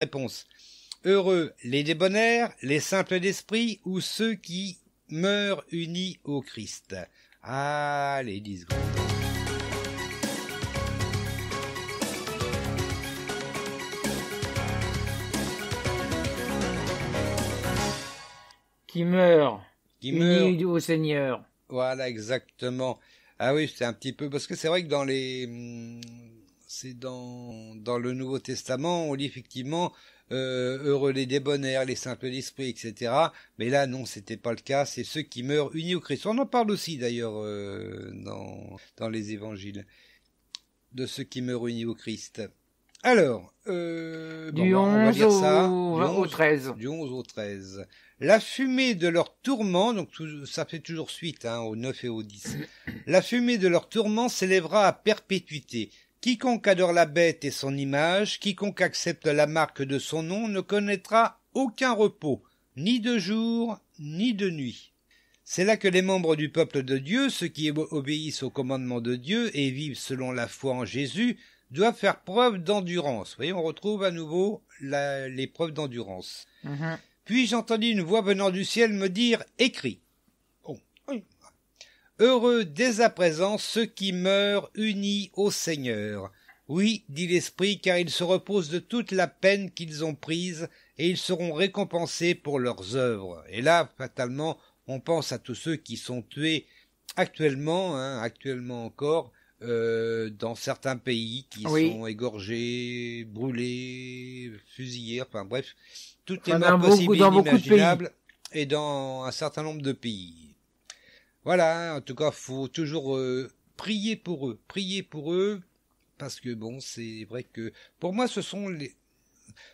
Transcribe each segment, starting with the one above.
réponse. Heureux les débonnaires, les simples d'esprit ou ceux qui meurent unis au Christ. Allez, 10 secondes. Qui meurt Qui au Seigneur. Voilà, exactement. Ah oui, c'est un petit peu... Parce que c'est vrai que dans les... C'est dans le Nouveau Testament, on lit effectivement heureux les débonnaires, les simples d'esprit, etc. Mais là, non, c'était pas le cas. C'est ceux qui meurent unis au Christ. On en parle aussi, d'ailleurs, dans les évangiles, de ceux qui meurent unis au Christ. Alors, du on va 11 lire ça. au 13. Du 11 au 13. La fumée de leur tourment, donc ça fait toujours suite au 9 et au 10. La fumée de leur tourment s'élèvera à perpétuité. Quiconque adore la bête et son image, quiconque accepte la marque de son nom ne connaîtra aucun repos, ni de jour, ni de nuit. C'est là que les membres du peuple de Dieu, ceux qui obéissent aux commandements de Dieu et vivent selon la foi en Jésus, doivent faire preuve d'endurance. Vous voyez, on retrouve à nouveau l'épreuve d'endurance. Puis j'entendis une voix venant du ciel me dire « Écris ». Heureux dès à présent ceux qui meurent unis au Seigneur. Oui, dit l'Esprit, car ils se reposent de toute la peine qu'ils ont prise, et ils seront récompensés pour leurs œuvres. Et là, fatalement, on pense à tous ceux qui sont tués actuellement encore, dans certains pays, qui sont égorgés, brûlés, fusillés, enfin bref, toutes les morts possibles et inimaginables, et dans un certain nombre de pays. Voilà, en tout cas, faut toujours prier pour eux, parce que bon, c'est vrai que, pour moi, ce sont les...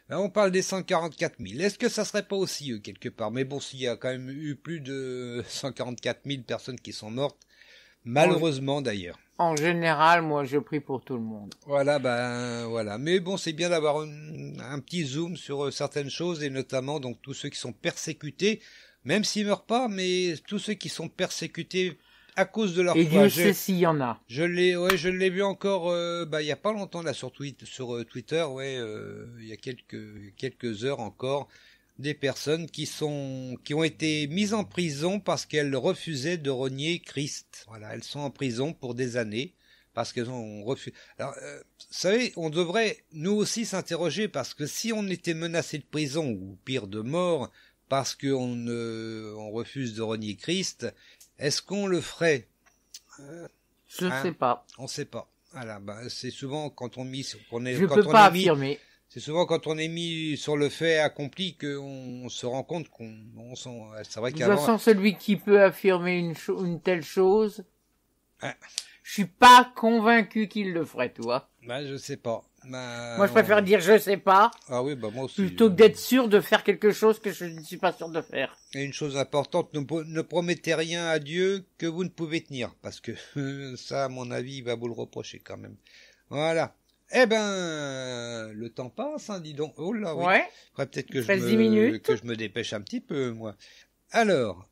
Là, on parle des 144 000. Est-ce que ça serait pas aussi eux, quelque part? Mais bon, s'il y a quand même eu plus de 144 000 personnes qui sont mortes, malheureusement d'ailleurs. En général, moi, je prie pour tout le monde. Voilà, voilà. Mais bon, c'est bien d'avoir un petit zoom sur certaines choses, et notamment donc tous ceux qui sont persécutés, même s'ils meurent pas, mais tous ceux qui sont persécutés à cause de leur foi. Et Dieu sait s'il y en a. Je l'ai vu encore, il y a pas longtemps là sur Twitter, il y a quelques heures encore, des personnes qui ont été mises en prison parce qu'elles refusaient de renier Christ. Voilà, elles sont en prison pour des années parce qu'elles ont refusé. Alors, vous savez, on devrait nous aussi s'interroger, parce que si on était menacé de prison ou pire de mort parce qu'on refuse de renier Christ, est-ce qu'on le ferait? Je sais pas. On sait pas. Voilà, c'est souvent quand on affirmer. C'est souvent quand on est mis sur le fait accompli qu'on se rend compte c'est vrai qu'avant... De toute façon, celui qui peut affirmer une telle chose, je suis pas convaincu qu'il le ferait, toi. Je sais pas. Moi, je préfère dire je sais pas. Ah oui, moi aussi. Plutôt que d'être sûr de faire quelque chose que je ne suis pas sûr de faire. Et une chose importante, ne promettez rien à Dieu que vous ne pouvez tenir, parce que ça, à mon avis, il va vous le reprocher quand même. Voilà. Le temps passe, dis donc. Oh là, oui. Ouais. Faudrait peut-être que je me dépêche un petit peu, moi. Alors,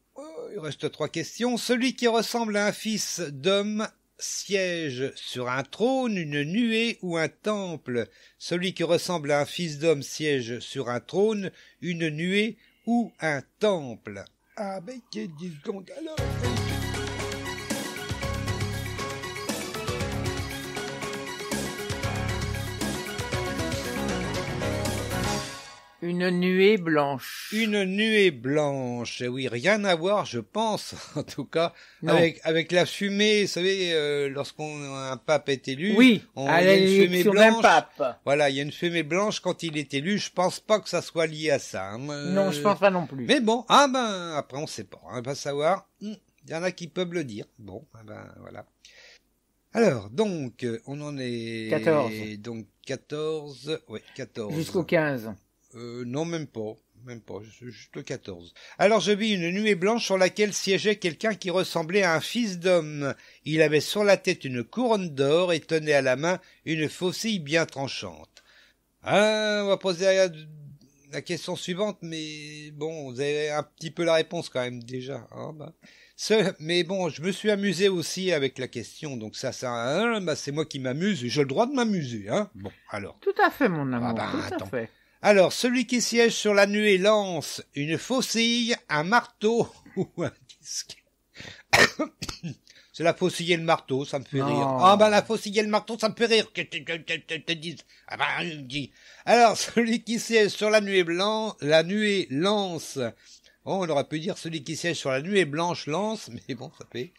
il reste 3 questions. Celui qui ressemble à un fils d'homme siège sur un trône, une nuée ou un temple. Celui qui ressemble à un fils d'homme siège sur un trône, une nuée ou un temple. Ah ben, qu'est-ce qu'on alors? Une nuée blanche. Une nuée blanche, oui, rien à voir, je pense, en tout cas, avec la fumée, vous savez, un pape est élu, oui, il y a une fumée blanche. Pape. Voilà, il y a une fumée blanche quand il est élu, je pense pas que ça soit lié à ça. Non, je pense pas non plus. Mais bon, après on sait pas, on va savoir, il y en a qui peuvent le dire. Bon, voilà. Alors, donc, on en est... 14. Donc, 14, oui, 14. Jusqu'au 15. Non, même pas, juste le 14. Alors je vis une nuée blanche sur laquelle siégeait quelqu'un qui ressemblait à un fils d'homme. Il avait sur la tête une couronne d'or et tenait à la main une faucille bien tranchante. On va poser la question suivante, mais bon, vous avez un petit peu la réponse quand même déjà. Mais bon, je me suis amusé aussi avec la question, donc ça c'est moi qui m'amuse, j'ai le droit de m'amuser, hein. Bon, alors. Tout à fait, mon amour, tout à fait. Alors, celui qui siège sur la nuée lance une faucille, un marteau ou un disque. C'est la faucille et le marteau, ça me fait rire. Ah ben la faucille et le marteau, ça me fait rire. Alors, celui qui siège sur la nuée lance. Oh, on aurait pu dire celui qui siège sur la nuée blanche lance, mais bon, ça fait...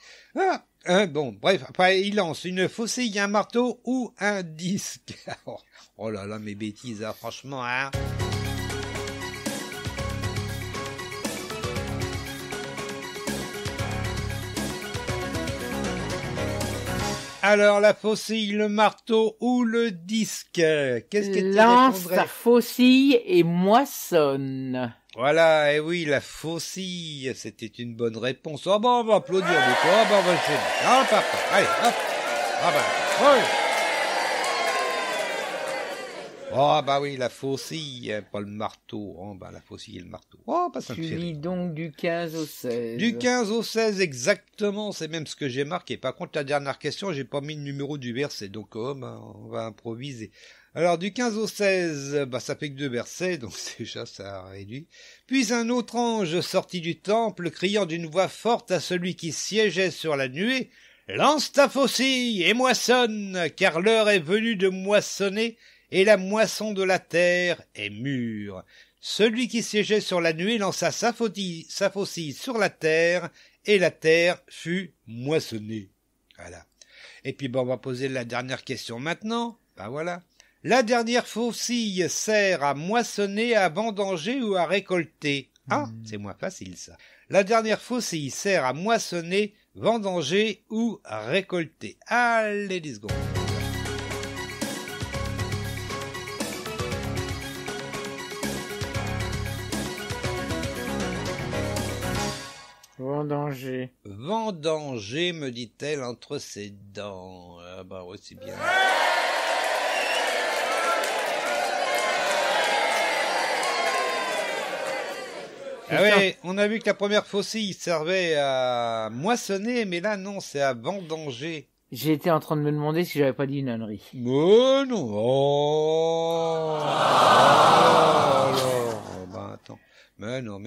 bon, bref, après, il lance une faucille, un marteau ou un disque. Oh là là, mes bêtises, hein, franchement, hein. Alors, la faucille, le marteau ou le disque? Qu'est-ce que tu lance répondrais? ta faucille et moissonne. Voilà, et oui, la faucille, c'était une bonne réponse. Oh, bah, on va applaudir de quoi? Oh, bah, on va le faire. Ah, parfait. Allez, hop. Ah, bah, oui. Oh, bah oui, la faucille, pas le marteau. Oh, bah, la faucille et le marteau. Oh, bah, ça me fait Tu lis rire. donc du 15 au 16. Du 15 au 16, exactement, c'est même ce que j'ai marqué. Par contre, la dernière question, j'ai pas mis le numéro du verset, donc oh, bah, on va improviser. Alors, du 15 au 16, bah, ça fait que 2 versets, donc déjà, ça a réduit. Puis un autre ange sortit du temple, criant d'une voix forte à celui qui siégeait sur la nuée, « Lance ta faucille et moissonne, car l'heure est venue de moissonner, et la moisson de la terre est mûre. » Celui qui siégeait sur la nuée lança sa faucille sur la terre, et la terre fut moissonnée. Voilà. Et puis, bon, on va poser la dernière question maintenant. Ben voilà. La dernière faucille sert à moissonner, à vendanger ou à récolter. Ah, c'est moins facile, ça. La dernière faucille sert à moissonner, vendanger ou à récolter. Allez, 10 secondes. Vendanger. Vendanger, me dit-elle entre ses dents. Ah bah ouais, c'est bien. Ah ouais, on a vu que la première faucille servait à moissonner, mais là non, c'est à vendanger. J'étais en train de me demander si j'avais pas dit une ânerie. Mais non. Oh. Alors. Oh, bah attends. Mais non.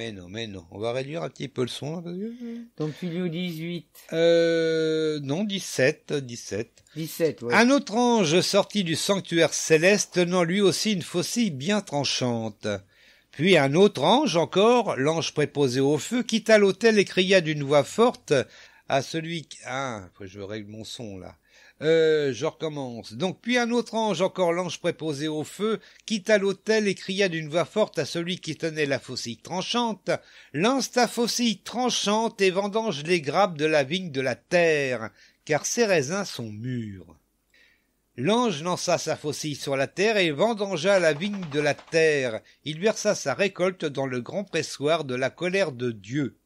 On va réduire un petit peu le son. Parce que... Donc tu lis au 18. Non, 17. 17, ouais. Un autre ange sortit du sanctuaire céleste, tenant lui aussi une faucille bien tranchante. Puis un autre ange encore, l'ange préposé au feu, quitta l'autel et cria d'une voix forte à celui qui... Ah, après je règle mon son là. Je recommence. Donc, puis un autre ange, encore l'ange préposé au feu, quitta l'autel et cria d'une voix forte à celui qui tenait la faucille tranchante, « Lance ta faucille tranchante et vendange les grappes de la vigne de la terre, car ses raisins sont mûrs. » L'ange lança sa faucille sur la terre et vendangea la vigne de la terre. Il versa sa récolte dans le grand pressoir de la colère de Dieu.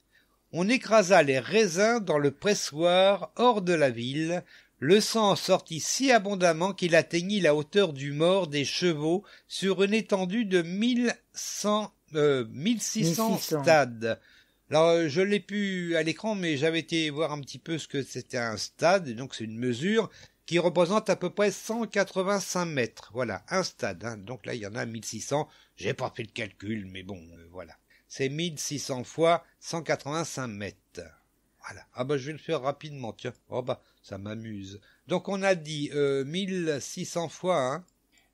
On écrasa les raisins dans le pressoir hors de la ville. Le sang en sortit si abondamment qu'il atteignit la hauteur du mort des chevaux sur une étendue de 1600 stades. Alors, je l'ai plus à l'écran, mais j'avais été voir un petit peu ce que c'était un stade, donc c'est une mesure qui représente à peu près 185 mètres. Voilà, un stade. Hein. Donc là, il y en a 1600. J'ai pas fait le calcul, mais bon, voilà. C'est 1600 fois 185 mètres. Voilà. Ah bah je vais le faire rapidement, tiens. Oh bah, ça m'amuse. Donc on a dit 1600 fois, hein.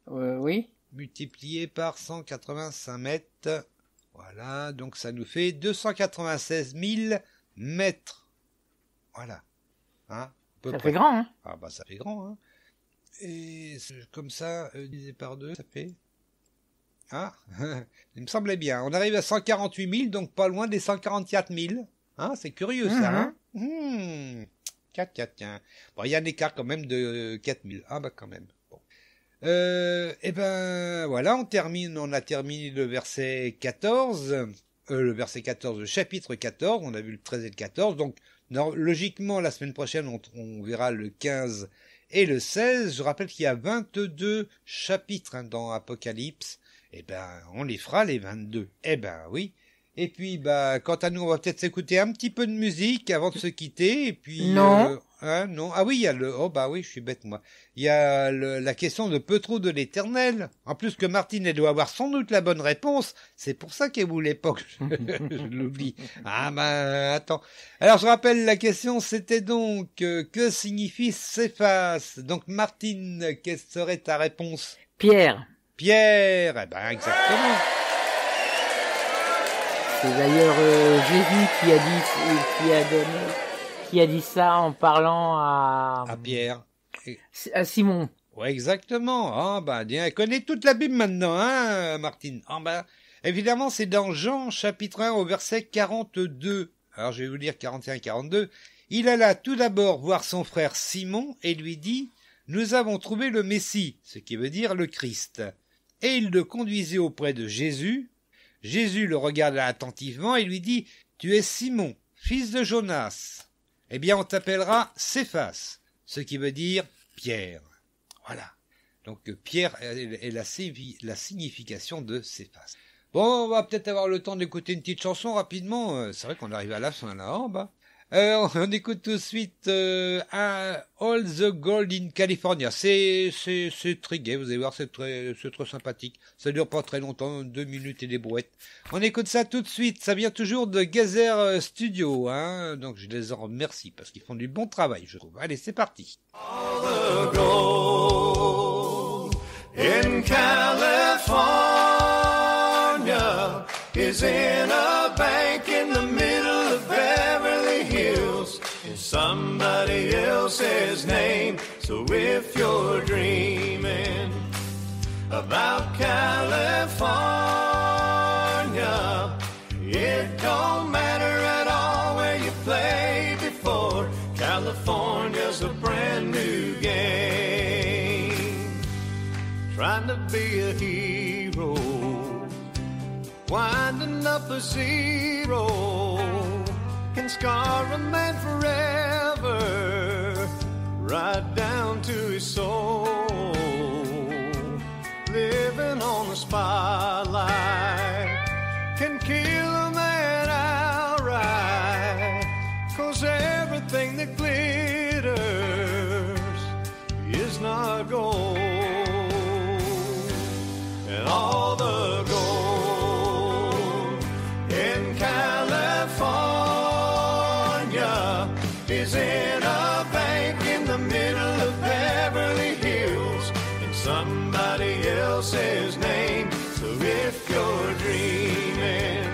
Oui. Multiplié par 185 mètres. Voilà, donc ça nous fait 296 000 mètres. Voilà. Hein. Ça fait grand, hein. Ah bah ça fait grand, hein. Et comme ça, divisé par 2, ça fait... Ah, il me semblait bien. On arrive à 148 000, donc pas loin des 144 000. Hein, c'est curieux ça, hein. 4, tiens. Bon, il y a un écart quand même de 4 000. Ah bah quand même. Bon. Et ben voilà, on a terminé le verset 14. Le verset 14, le chapitre 14. On a vu le 13 et le 14. Donc, logiquement, la semaine prochaine, on verra le 15 et le 16. Je rappelle qu'il y a 22 chapitres dans Apocalypse. Eh ben, on les fera les 22. Eh ben oui. Et puis, quant à nous, on va peut-être s'écouter un petit peu de musique avant de se quitter. Et puis, non. Non. Ah oui, il y a oui, je suis bête, moi. Il y a la question de peu trop de l'éternel. En plus que Martine, elle doit avoir sans doute la bonne réponse. C'est pour ça qu'elle voulait pas que je l'oublie. Attends. Alors, je rappelle la question, c'était donc, que signifie Céphas? Donc, Martine, quelle serait ta réponse? Pierre. Pierre, exactement. C'est d'ailleurs Jésus qui a dit ça en parlant à Pierre. À Simon. Ouais, exactement. Elle connaît toute la Bible maintenant, hein, Martine. Évidemment, c'est dans Jean, chapitre 1, au verset 42. Alors, je vais vous lire 41-42. Il alla tout d'abord voir son frère Simon et lui dit, « Nous avons trouvé le Messie », ce qui veut dire le Christ. Et il le conduisit auprès de Jésus. Jésus le regarda attentivement et lui dit, « Tu es Simon, fils de Jonas. Eh bien, on t'appellera Céphas, ce qui veut dire Pierre. » Voilà. Donc, Pierre est la signification de Céphas. Bon, on va peut-être avoir le temps d'écouter une petite chanson rapidement. C'est vrai qu'on arrive à la fin là. On écoute tout de suite All the Gold in California. C'est très gai, vous allez voir, c'est très sympathique. Ça dure pas très longtemps, 2 minutes et des brouettes. On écoute ça tout de suite. Ça vient toujours de Gazer Studio, hein. Donc je les en remercie parce qu'ils font du bon travail, je trouve. Allez, c'est parti. All the gold in California is in a bank in the middle of Beverly Hills. It's somebody else's name. So if you're dreaming about California, it don't matter at all where you played before. California's a brand new game. Trying to be a hero, winding up a zero, can scar a man forever, right down to his soul. Living on the spotlight can kill a man outright, 'cause everything that glitters is not gold. And all the gold in California is in a bank in the middle of Beverly Hills, in somebody else's name. So if you're dreaming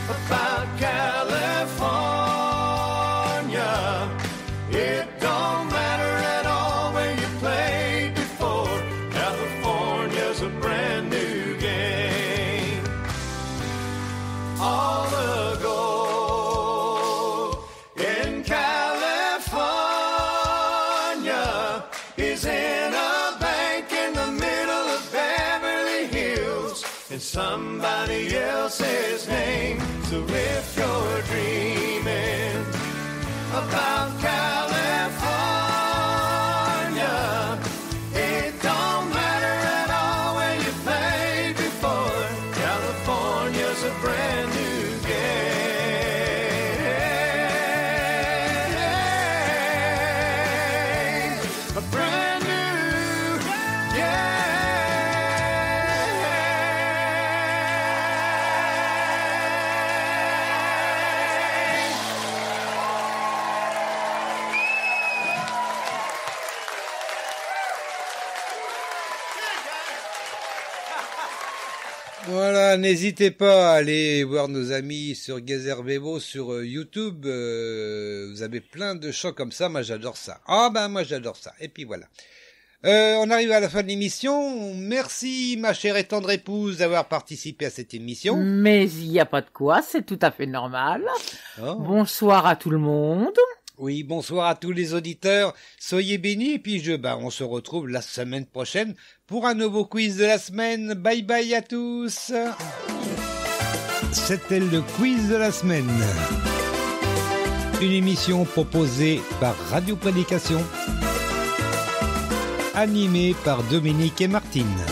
about California, it don't matter at all where you played before. California's a brand new game. All the gold in California is in a bank in the middle of Beverly Hills, in somebody else's name. So if you're dreaming about California, it don't matter at all where you played before. California's a brand new game. A brand new game. Voilà, n'hésitez pas à aller voir nos amis sur Gazer Bebo sur YouTube. Vous avez plein de chants comme ça. Moi, j'adore ça. Moi, j'adore ça. Et puis voilà. On arrive à la fin de l'émission. Merci, ma chère et tendre épouse, d'avoir participé à cette émission. Mais il n'y a pas de quoi, c'est tout à fait normal. Oh. Bonsoir à tout le monde. Oui, bonsoir à tous les auditeurs. Soyez bénis. Et puis on se retrouve la semaine prochaine pour un nouveau quiz de la semaine. Bye bye à tous. C'était le quiz de la semaine. Une émission proposée par Radio Prédication, animée par Dominique et Martine.